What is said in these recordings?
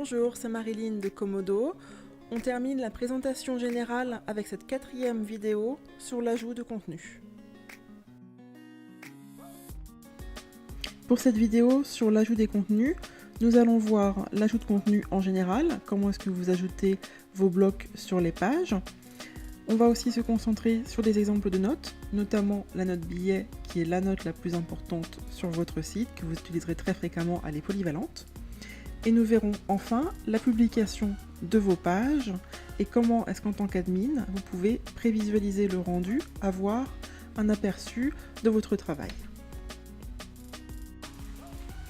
Bonjour, c'est Marilyn de Komodo. On termine la présentation générale avec cette 4e vidéo sur l'ajout de contenu. Pour cette vidéo sur l'ajout des contenus, nous allons voir l'ajout de contenu en général, comment est-ce que vous ajoutez vos blocs sur les pages. On va aussi se concentrer sur des exemples de notes, notamment la note billet qui est la note la plus importante sur votre site, que vous utiliserez très fréquemment, elle est polyvalente. Et nous verrons enfin la publication de vos pages et comment est-ce qu'en tant qu'admin, vous pouvez prévisualiser le rendu, avoir un aperçu de votre travail.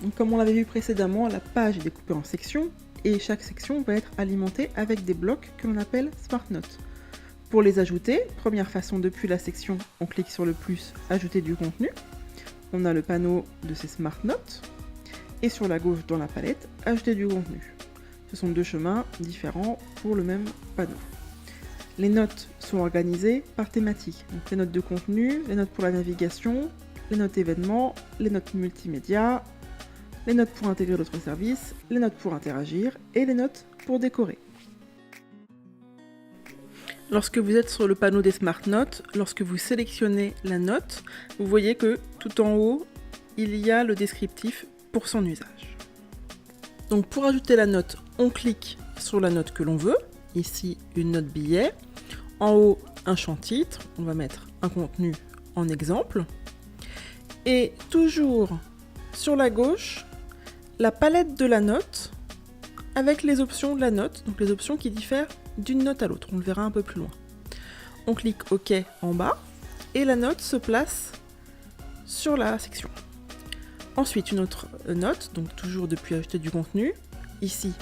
Donc, comme on l'avait vu précédemment, la page est découpée en sections et chaque section va être alimentée avec des blocs que l'on appelle SmartNotes. Pour les ajouter, première façon, depuis la section, on clique sur le plus « Ajouter du contenu ». On a le panneau de ces SmartNotes. Et sur la gauche dans la palette, ajouter du contenu. Ce sont deux chemins différents pour le même panneau. Les notes sont organisées par thématique. Donc les notes de contenu, les notes pour la navigation, les notes événements, les notes multimédia, les notes pour intégrer d'autres services, les notes pour interagir et les notes pour décorer. Lorsque vous êtes sur le panneau des Smart Notes, lorsque vous sélectionnez la note, vous voyez que tout en haut, il y a le descriptif pour son usage. Donc pour ajouter la note, on clique sur la note que l'on veut, ici une note billet, en haut un champ titre, on va mettre un contenu en exemple, et toujours sur la gauche, la palette de la note avec les options de la note, donc les options qui diffèrent d'une note à l'autre, on le verra un peu plus loin. On clique OK en bas et la note se place sur la section. Ensuite, une autre note, donc toujours depuis ajouter du contenu. Ici,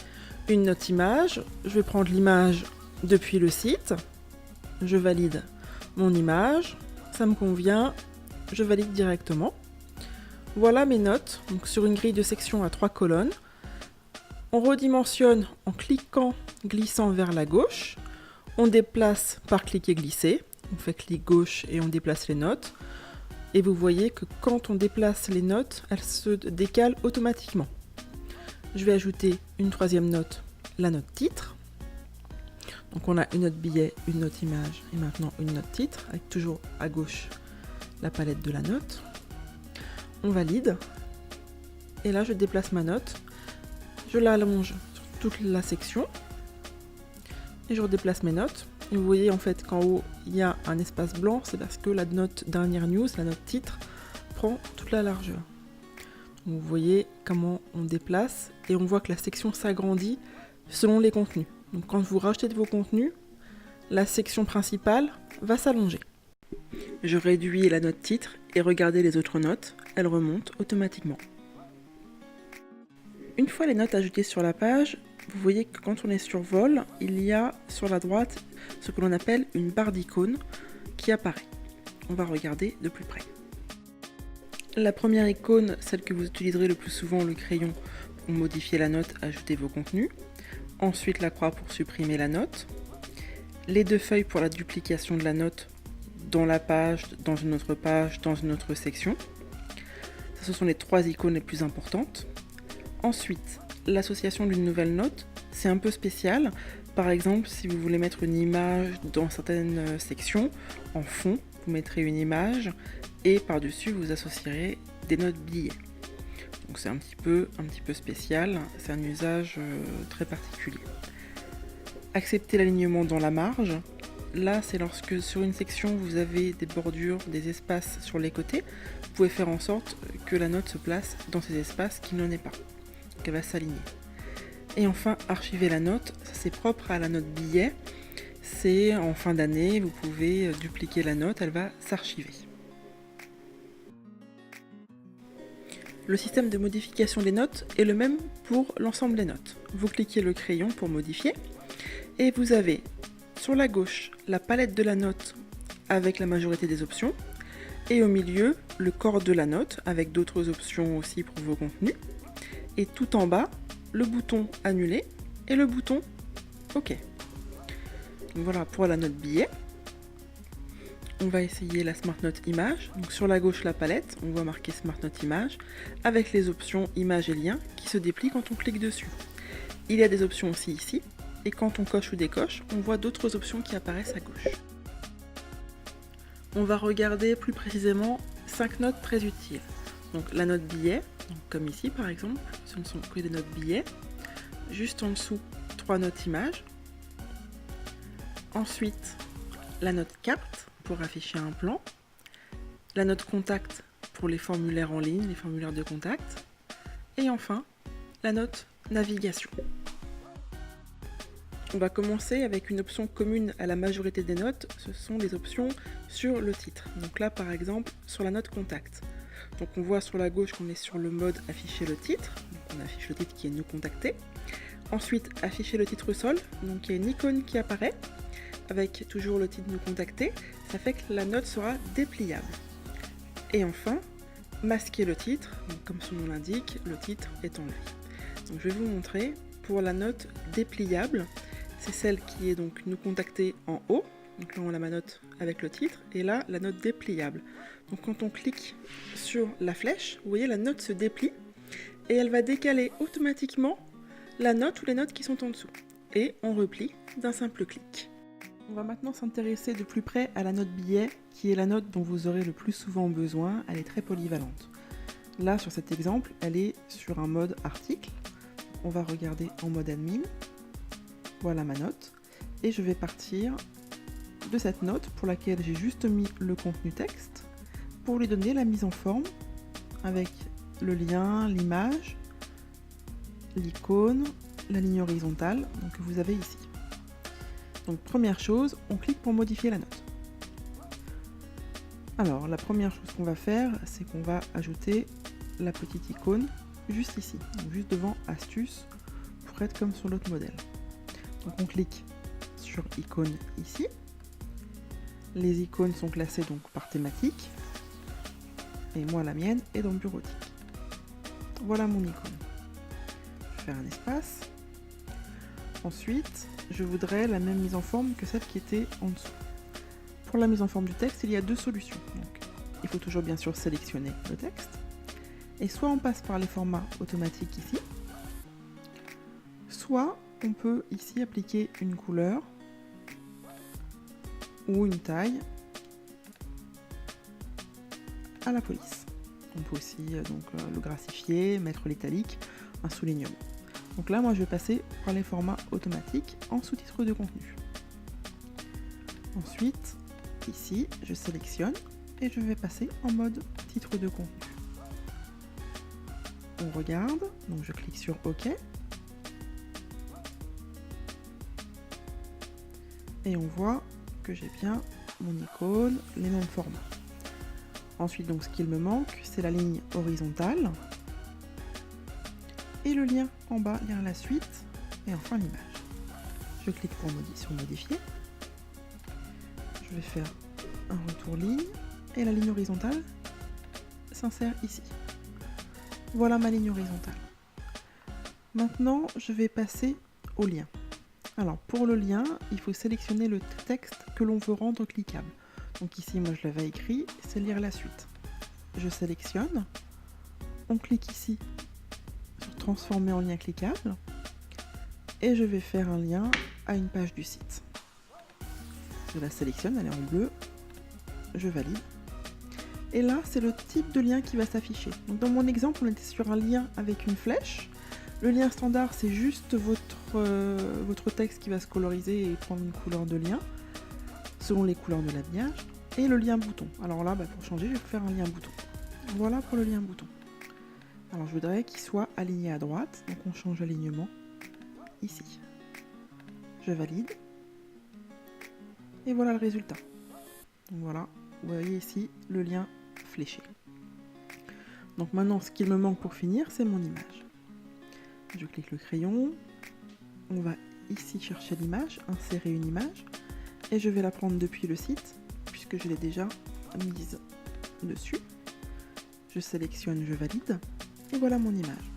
une note image. Je vais prendre l'image depuis le site. Je valide mon image. Ça me convient. Je valide directement. Voilà mes notes, donc sur une grille de section à 3 colonnes. On redimensionne en cliquant, glissant vers la gauche. On déplace par cliquer glisser. On fait clic gauche et on déplace les notes. Et vous voyez que quand on déplace les notes, elles se décalent automatiquement. Je vais ajouter une troisième note, la note titre. Donc on a une note billet, une note image et maintenant une note titre, avec toujours à gauche la palette de la note. On valide. Et là je déplace ma note. Je l'allonge sur toute la section. Et je redéplace mes notes. Et vous voyez en fait qu'en haut, il y a un espace blanc, c'est parce que la note dernière news, la note titre, prend toute la largeur. Donc vous voyez comment on déplace et on voit que la section s'agrandit selon les contenus. Donc quand vous rajoutez de vos contenus, la section principale va s'allonger. Je réduis la note titre et regardez les autres notes, elles remontent automatiquement. Une fois les notes ajoutées sur la page, vous voyez que quand on est sur vol, il y a sur la droite ce que l'on appelle une barre d'icônes qui apparaît. On va regarder de plus près. La première icône, celle que vous utiliserez le plus souvent, le crayon, pour modifier la note, ajouter vos contenus. Ensuite, la croix pour supprimer la note. Les deux feuilles pour la duplication de la note dans la page, dans une autre page, dans une autre section. Ce sont les trois icônes les plus importantes. Ensuite, l'association d'une nouvelle note, c'est un peu spécial. Par exemple, si vous voulez mettre une image dans certaines sections, en fond, vous mettrez une image et par-dessus, vous associerez des notes billets. Donc c'est un petit peu spécial, c'est un usage très particulier. Accepter l'alignement dans la marge. Là, c'est lorsque sur une section, vous avez des bordures, des espaces sur les côtés. Vous pouvez faire en sorte que la note se place dans ces espaces qui n'en est pas. Elle va s'aligner. Et enfin, archiver la note, ça c'est propre à la note billet. C'est en fin d'année, vous pouvez dupliquer la note, elle va s'archiver. Le système de modification des notes est le même pour l'ensemble des notes. Vous cliquez le crayon pour modifier et vous avez sur la gauche la palette de la note avec la majorité des options et au milieu le corps de la note avec d'autres options aussi pour vos contenus. Et tout en bas, le bouton annuler et le bouton OK. Donc voilà pour la note billet. On va essayer la Smart Note image. Donc sur la gauche la palette, on voit marqué Smart Note image avec les options images et liens qui se déplient quand on clique dessus. Il y a des options aussi ici, et quand on coche ou décoche, on voit d'autres options qui apparaissent à gauche. On va regarder plus précisément 5 notes très utiles. Donc la note billet, donc comme ici par exemple, ce ne sont que des notes billets. Juste en dessous, 3 notes images. Ensuite, la note carte pour afficher un plan. La note contact pour les formulaires en ligne, les formulaires de contact. Et enfin, la note navigation. On va commencer avec une option commune à la majorité des notes, ce sont les options sur le titre. Donc là par exemple sur la note contact. Donc on voit sur la gauche qu'on est sur le mode afficher le titre, donc on affiche le titre qui est nous contacter. Ensuite afficher le titre sol, donc il y a une icône qui apparaît avec toujours le titre nous contacter, ça fait que la note sera dépliable. Et enfin masquer le titre, donc comme son nom l'indique, le titre est en gris. Donc je vais vous montrer pour la note dépliable. C'est celle qui est donc nous contacter en haut, donc là on a ma note avec le titre, et là la note dépliable. Donc quand on clique sur la flèche, vous voyez la note se déplie, et elle va décaler automatiquement la note ou les notes qui sont en dessous. Et on replie d'un simple clic. On va maintenant s'intéresser de plus près à la note billet, qui est la note dont vous aurez le plus souvent besoin, elle est très polyvalente. Là sur cet exemple, elle est sur un mode article, on va regarder en mode admin. Voilà ma note, et je vais partir de cette note pour laquelle j'ai juste mis le contenu texte pour lui donner la mise en forme avec le lien, l'image, l'icône, la ligne horizontale donc, que vous avez ici. Donc première chose, on clique pour modifier la note. Alors la première chose qu'on va faire, c'est qu'on va ajouter la petite icône juste ici, donc juste devant astuce pour être comme sur l'autre modèle. Donc on clique sur icône ici. Les icônes sont classées donc par thématique. Et moi la mienne est dans bureautique. Voilà mon icône. Je vais faire un espace. Ensuite, je voudrais la même mise en forme que celle qui était en dessous. Pour la mise en forme du texte, il y a deux solutions. Donc, il faut toujours bien sûr sélectionner le texte. Et soit on passe par les formats automatiques ici, soit on peut ici appliquer une couleur ou une taille à la police. On peut aussi le gracifier, mettre l'italique, un soulignement. Donc là, moi, je vais passer par les formats automatiques en sous-titres de contenu. Ensuite, ici, je sélectionne et je vais passer en mode titre de contenu. On regarde, donc je clique sur OK. Et on voit que j'ai bien mon icône, les mêmes formats. Ensuite, donc, ce qu'il me manque, c'est la ligne horizontale et le lien en bas, lire la suite, et enfin l'image. Je clique sur modifier. Je vais faire un retour ligne et la ligne horizontale s'insère ici. Voilà ma ligne horizontale. Maintenant, je vais passer au lien. Alors pour le lien, il faut sélectionner le texte que l'on veut rendre cliquable. Donc ici, moi je l'avais écrit, c'est lire la suite. Je sélectionne, on clique ici sur transformer en lien cliquable et je vais faire un lien à une page du site. Je la sélectionne, elle est en bleu, je valide. Et là, c'est le type de lien qui va s'afficher. Donc dans mon exemple, on était sur un lien avec une flèche. Le lien standard, c'est juste votre texte qui va se coloriser et prendre une couleur de lien, selon les couleurs de l'habillage. Et le lien bouton. Alors là, pour changer, je vais faire un lien bouton. Voilà pour le lien bouton. Alors je voudrais qu'il soit aligné à droite, donc on change l'alignement ici. Je valide. Et voilà le résultat. Donc voilà, vous voyez ici le lien fléché. Donc maintenant, ce qu'il me manque pour finir, c'est mon image. Je clique le crayon, on va ici chercher l'image, insérer une image, et je vais la prendre depuis le site, puisque je l'ai déjà mise dessus. Je sélectionne, je valide, et voilà mon image.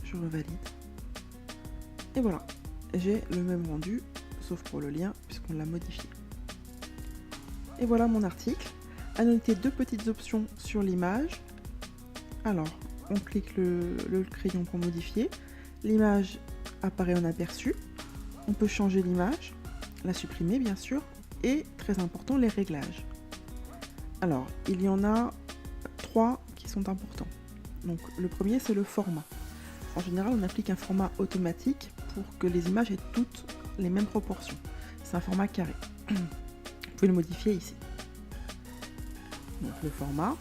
Je revalide, et voilà, j'ai le même rendu, sauf pour le lien, puisqu'on l'a modifié. Et voilà mon article. À noter deux petites options sur l'image. Alors, on clique le crayon pour modifier. L'image apparaît en aperçu. On peut changer l'image, la supprimer bien sûr, et très important, les réglages. Alors, il y en a 3 qui sont importants. Donc, le premier, c'est le format. En général, on applique un format automatique pour que les images aient toutes les mêmes proportions. C'est un format carré. Vous pouvez le modifier ici. Donc, le format,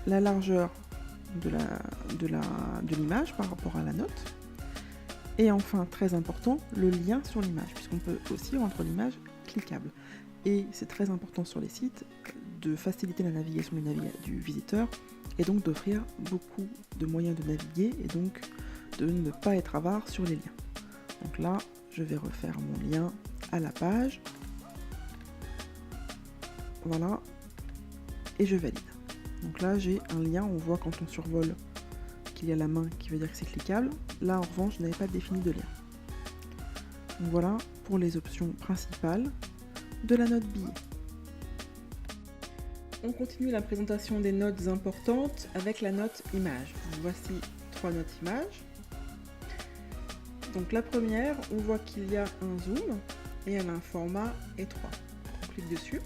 la largeur de l'image par rapport à la note, et enfin, très important, le lien sur l'image, puisqu'on peut aussi rendre l'image cliquable. Et c'est très important sur les sites de faciliter la navigation du visiteur, et donc d'offrir beaucoup de moyens de naviguer, et donc de ne pas être avare sur les liens. Donc là, je vais refaire mon lien à la page. Voilà. Et je valide. Donc là, j'ai un lien, on voit quand on survole qu'il y a la main qui veut dire que c'est cliquable. Là, en revanche, je n'avais pas défini de lien. Donc voilà pour les options principales de la note billet. On continue la présentation des notes importantes avec la note image. Donc voici 3 notes images. Donc la première, on voit qu'il y a un zoom et elle a un format étroit. On clique dessus.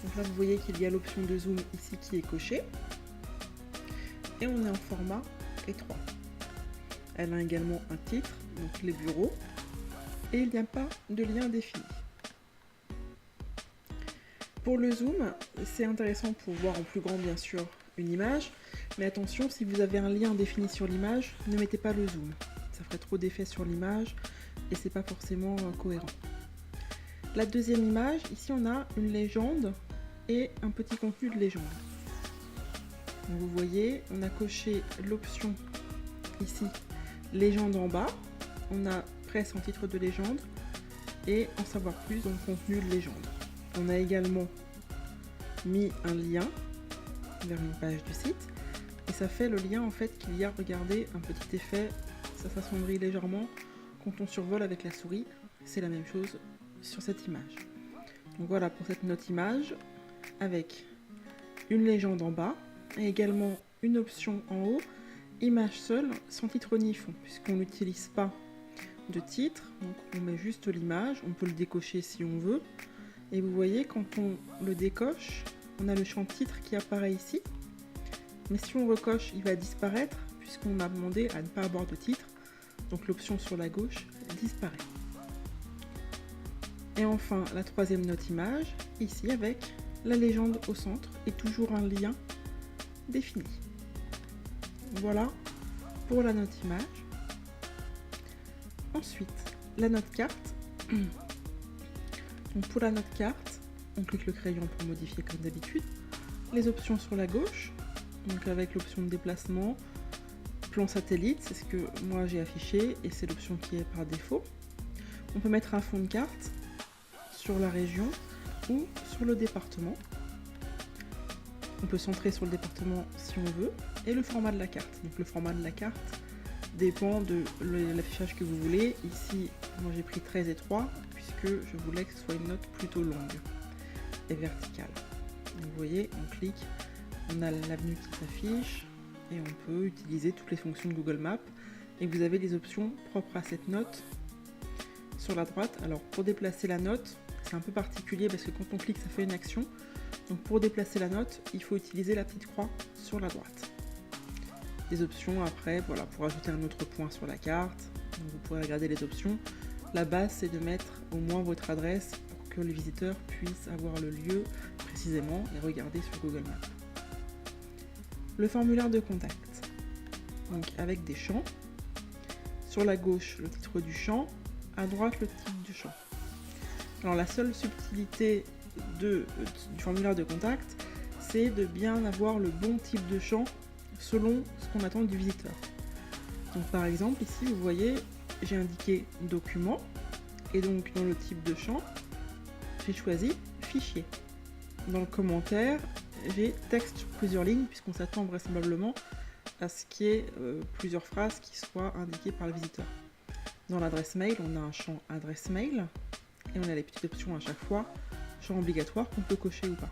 Donc là, vous voyez qu'il y a l'option de zoom ici qui est cochée. Et on est en format étroit. Elle a également un titre, donc les bureaux. Et il n'y a pas de lien défini. Pour le zoom, c'est intéressant pour voir en plus grand bien sûr une image. Mais attention, si vous avez un lien défini sur l'image, ne mettez pas le zoom. Ça ferait trop d'effet sur l'image et c'est pas forcément cohérent. La deuxième image, ici on a une légende et un petit contenu de légende. Donc vous voyez, on a coché l'option ici, légende en bas. On a presse en titre de légende et en savoir plus dans le contenu de légende. On a également mis un lien vers une page du site et ça fait le lien en fait qu'il y a, regardez, un petit effet, ça s'assombrit légèrement quand on survole avec la souris. C'est la même chose sur cette image. Donc voilà pour cette note image avec une légende en bas et également une option en haut, image seule sans titre ni fond, puisqu'on n'utilise pas de titre, donc on met juste l'image, on peut le décocher si on veut, et vous voyez quand on le décoche, on a le champ titre qui apparaît ici, mais si on recoche, il va disparaître, puisqu'on a demandé à ne pas avoir de titre, donc l'option sur la gauche disparaît. Et enfin, la troisième note image, ici avec la légende au centre et toujours un lien défini. Voilà pour la note image. Ensuite, la note carte. Donc pour la note carte, on clique le crayon pour modifier comme d'habitude. Les options sur la gauche, donc avec l'option de déplacement, plan satellite, c'est ce que moi j'ai affiché et c'est l'option qui est par défaut. On peut mettre un fond de carte sur la région ou sur le département. On peut centrer sur le département si on veut. Et le format de la carte. Donc le format de la carte dépend de l'affichage que vous voulez. Ici, moi j'ai pris 13 et 3 puisque je voulais que ce soit une note plutôt longue et verticale. Donc vous voyez, on clique, on a l'avenue qui s'affiche et on peut utiliser toutes les fonctions de Google Maps. Et vous avez des options propres à cette note sur la droite. Alors pour déplacer la note, c'est un peu particulier parce que quand on clique, ça fait une action. Donc pour déplacer la note, il faut utiliser la petite croix sur la droite. Les options après, voilà, pour ajouter un autre point sur la carte, donc vous pourrez regarder les options. La base, c'est de mettre au moins votre adresse pour que le visiteur puisse avoir le lieu précisément et regarder sur Google Maps. Le formulaire de contact, donc avec des champs. Sur la gauche, le titre du champ, à droite, le type du champ. Alors la seule subtilité du formulaire de contact, c'est de bien avoir le bon type de champ selon ce qu'on attend du visiteur. Donc par exemple ici vous voyez j'ai indiqué document et donc dans le type de champ j'ai choisi fichier. Dans le commentaire j'ai texte sur plusieurs lignes puisqu'on s'attend vraisemblablement à ce qu'il y ait plusieurs phrases qui soient indiquées par le visiteur. Dans l'adresse mail on a un champ adresse mail et on a les petites options à chaque fois, champ obligatoire qu'on peut cocher ou pas.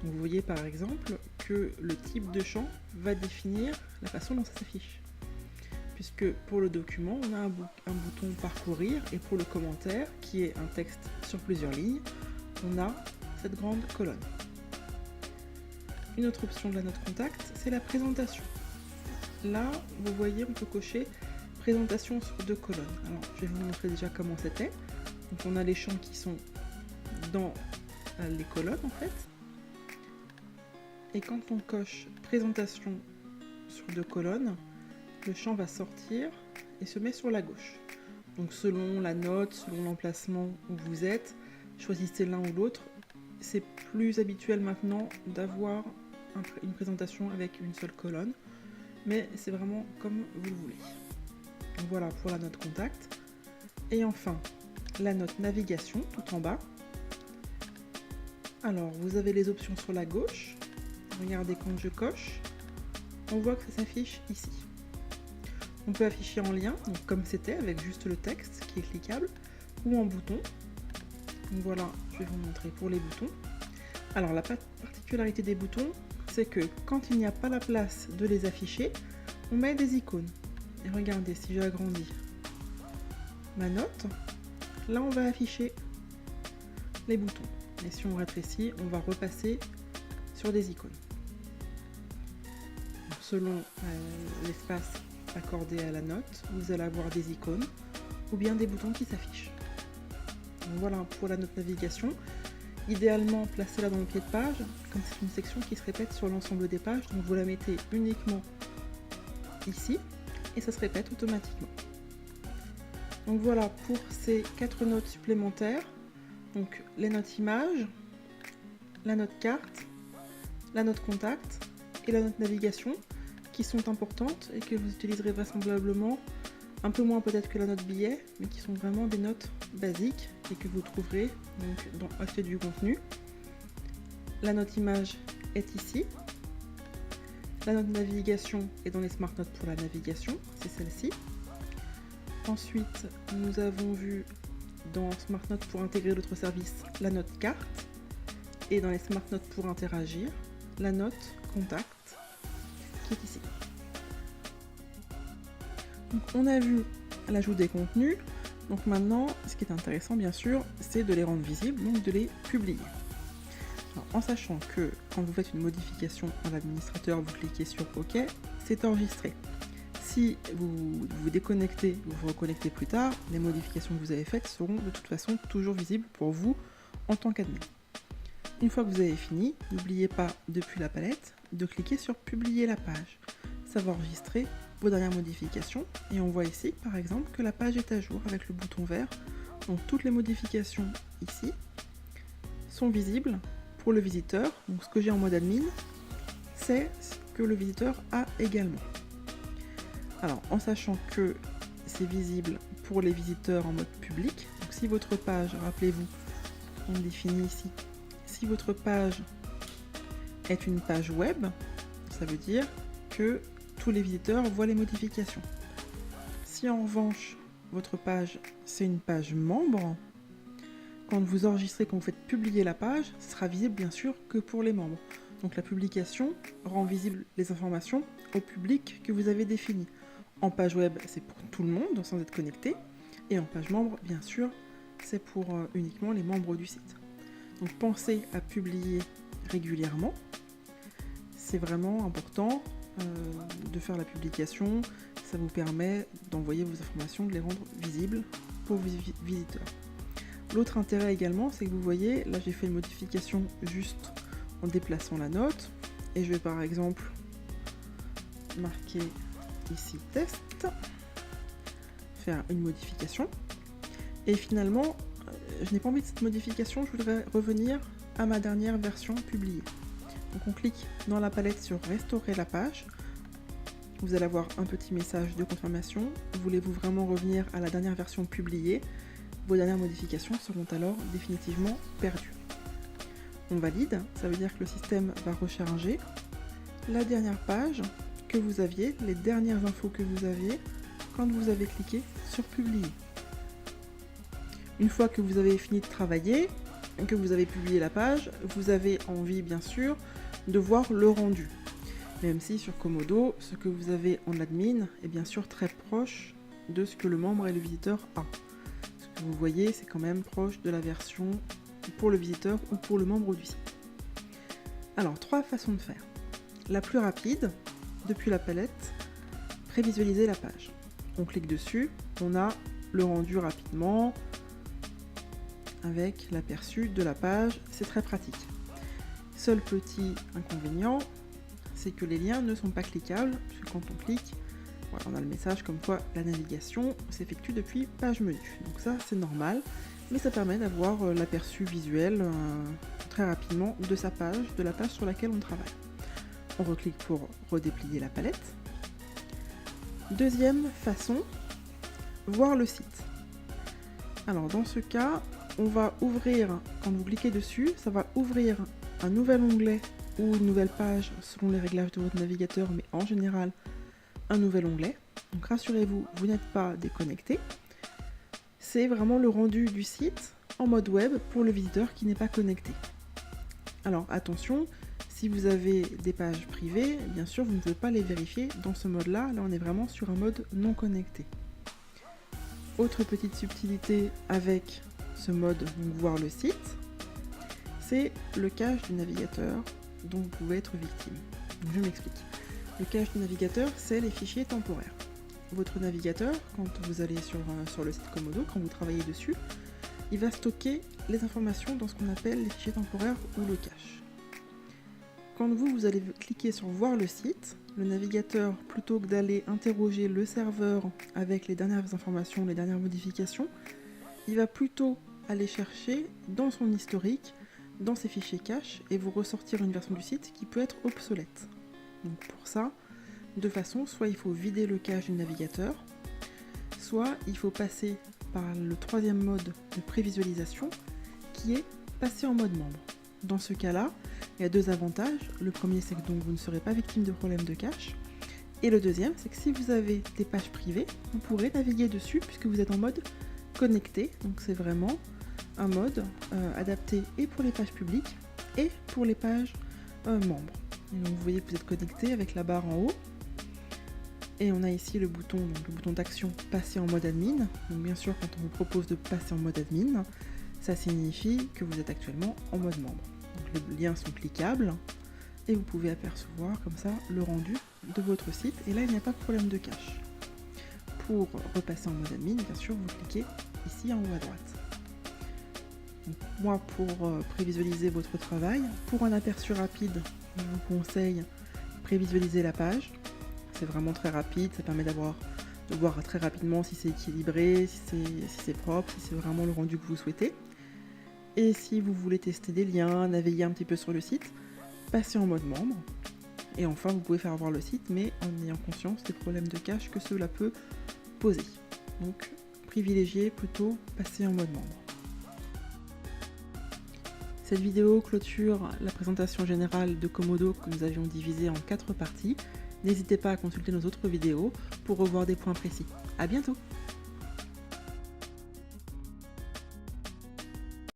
Donc vous voyez par exemple que le type de champ va définir la façon dont ça s'affiche. Puisque pour le document, on a un bouton parcourir, et pour le commentaire, qui est un texte sur plusieurs lignes, on a cette grande colonne. Une autre option de la note contact, c'est la présentation. Là, vous voyez, on peut cocher présentation sur 2 colonnes. Alors, je vais vous montrer déjà comment c'était. Donc, on a les champs qui sont dans les colonnes, en fait. Et quand on coche présentation sur 2 colonnes, le champ va sortir et se met sur la gauche. Donc, selon la note, selon l'emplacement où vous êtes, choisissez l'un ou l'autre. C'est plus habituel maintenant d'avoir une présentation avec une seule colonne, mais c'est vraiment comme vous le voulez. Donc voilà pour la note contact. Et enfin, la note navigation tout en bas. Alors, vous avez les options sur la gauche. Regardez quand je coche, on voit que ça s'affiche ici. On peut afficher en lien, donc comme c'était, avec juste le texte qui est cliquable, ou en bouton. Donc voilà, je vais vous montrer pour les boutons. Alors, la particularité des boutons, c'est que quand il n'y a pas la place de les afficher, on met des icônes. Et regardez, si j'agrandis ma note, là on va afficher les boutons. Et si on rétrécit, on va repasser sur des icônes. Donc, selon l'espace accordé à la note, vous allez avoir des icônes ou bien des boutons qui s'affichent. Donc voilà pour la note navigation. Idéalement, placez-la dans le pied de page, comme c'est une section qui se répète sur l'ensemble des pages, donc vous la mettez uniquement ici, et ça se répète automatiquement. Donc voilà pour ces 4 notes supplémentaires, donc les notes images, la note carte, la note contact et la note navigation, qui sont importantes et que vous utiliserez vraisemblablement un peu moins peut-être que la note billet, mais qui sont vraiment des notes basiques et que vous trouverez donc dans Acheter du contenu. La note image est ici. La note navigation est dans les Smart Notes pour la navigation, c'est celle-ci. Ensuite, nous avons vu dans Smart Notes pour intégrer d'autres services la note carte, et dans les Smart Notes pour interagir, la note contact qui est ici. Donc on a vu l'ajout des contenus, donc maintenant ce qui est intéressant bien sûr c'est de les rendre visibles, donc de les publier. Alors, en sachant que quand vous faites une modification dans l'administrateur, vous cliquez sur OK, c'est enregistré. Si vous vous déconnectez, vous vous reconnectez plus tard, les modifications que vous avez faites seront de toute façon toujours visibles pour vous en tant qu'admin. Une fois que vous avez fini, n'oubliez pas depuis la palette de cliquer sur Publier la page. Ça va enregistrer vos dernières modifications et on voit ici par exemple que la page est à jour avec le bouton vert. Donc toutes les modifications ici sont visibles pour le visiteur. Donc ce que j'ai en mode admin, c'est ce que le visiteur a également. Alors en sachant que c'est visible pour les visiteurs en mode public, donc si votre page, rappelez-vous, on définit ici, si votre page est une page web, ça veut dire que tous les visiteurs voient les modifications. Si en revanche votre page c'est une page membre, quand vous enregistrez, quand vous faites publier la page, ce sera visible bien sûr que pour les membres. Donc la publication rend visible les informations au public que vous avez défini. En page web, c'est pour tout le monde sans être connecté, et en page membre, bien sûr, c'est pour uniquement les membres du site. Donc pensez à publier régulièrement, c'est vraiment important de faire la publication, ça vous permet d'envoyer vos informations, de les rendre visibles pour vos visiteurs. L'autre intérêt également, c'est que vous voyez, là j'ai fait une modification juste en déplaçant la note, et je vais par exemple marquer ici test, faire une modification, et finalement je n'ai pas envie de cette modification, je voudrais revenir à ma dernière version publiée. Donc on clique dans la palette sur restaurer la page, vous allez avoir un petit message de confirmation, voulez-vous vraiment revenir à la dernière version publiée, vos dernières modifications seront alors définitivement perdues. On valide, ça veut dire que le système va recharger la dernière page que vous aviez, les dernières infos que vous aviez quand vous avez cliqué sur publier. Une fois que vous avez fini de travailler, que vous avez publié la page, vous avez envie bien sûr de voir le rendu. Même si sur Comodo, ce que vous avez en admin est bien sûr très proche de ce que le membre et le visiteur a. Ce que vous voyez, c'est quand même proche de la version pour le visiteur ou pour le membre du site. Alors, 3 façons de faire. La plus rapide, depuis la palette, prévisualiser la page. On clique dessus, on a le rendu rapidement avec l'aperçu de la page, c'est très pratique. Seul petit inconvénient, c'est que les liens ne sont pas cliquables, puisque quand on clique, voilà, on a le message comme quoi la navigation s'effectue depuis page menu. Donc ça, c'est normal, mais ça permet d'avoir l'aperçu visuel très rapidement de sa page, de la page sur laquelle on travaille. On reclique pour redéplier la palette. Deuxième façon, voir le site. Alors dans ce cas, on va ouvrir, quand vous cliquez dessus, ça va ouvrir un nouvel onglet ou une nouvelle page selon les réglages de votre navigateur, mais en général un nouvel onglet. Donc rassurez-vous, vous n'êtes pas déconnecté. C'est vraiment le rendu du site en mode web pour le visiteur qui n'est pas connecté. Alors attention, si vous avez des pages privées, bien sûr vous ne pouvez pas les vérifier dans ce mode-là. Là on est vraiment sur un mode non connecté. Autre petite subtilité avec ce mode, donc voir le site, c'est le cache du navigateur dont vous pouvez être victime. Donc, je m'explique. Le cache du navigateur, c'est les fichiers temporaires. Votre navigateur, quand vous allez sur le site Comodo, quand vous travaillez dessus, il va stocker les informations dans ce qu'on appelle les fichiers temporaires ou le cache. Quand vous allez cliquer sur voir le site, le navigateur, plutôt que d'aller interroger le serveur avec les dernières informations, les dernières modifications, il va plutôt aller chercher dans son historique, dans ses fichiers cache, et vous ressortir une version du site qui peut être obsolète. Donc pour ça, de façon, soit il faut vider le cache du navigateur, soit il faut passer par le troisième mode de prévisualisation, qui est passer en mode membre. Dans ce cas-là, il y a 2 avantages. Le premier, c'est que donc vous ne serez pas victime de problèmes de cache. Et le deuxième, c'est que si vous avez des pages privées, vous pourrez naviguer dessus puisque vous êtes en mode connecté. Donc c'est vraiment un mode adapté et pour les pages publiques et pour les pages membres. Et donc vous voyez que vous êtes connecté avec la barre en haut. Et on a ici le bouton d'action passer en mode admin. Donc bien sûr, quand on vous propose de passer en mode admin, ça signifie que vous êtes actuellement en mode membre. Donc les liens sont cliquables et vous pouvez apercevoir comme ça le rendu de votre site. Et là, il n'y a pas de problème de cache. Pour repasser en mode admin, bien sûr, vous cliquez ici en haut à droite. Donc, moi, pour prévisualiser votre travail, pour un aperçu rapide, je vous conseille prévisualiser la page. C'est vraiment très rapide, ça permet de voir très rapidement si c'est équilibré, si c'est propre, si c'est vraiment le rendu que vous souhaitez. Et si vous voulez tester des liens, naviguer un petit peu sur le site, passez en mode membre. Et enfin, vous pouvez faire voir le site, mais en ayant conscience des problèmes de cache que cela peut poser. Donc, privilégiez plutôt passer en mode membre. Cette vidéo clôture la présentation générale de Comodo que nous avions divisée en 4 parties. N'hésitez pas à consulter nos autres vidéos pour revoir des points précis. À bientôt!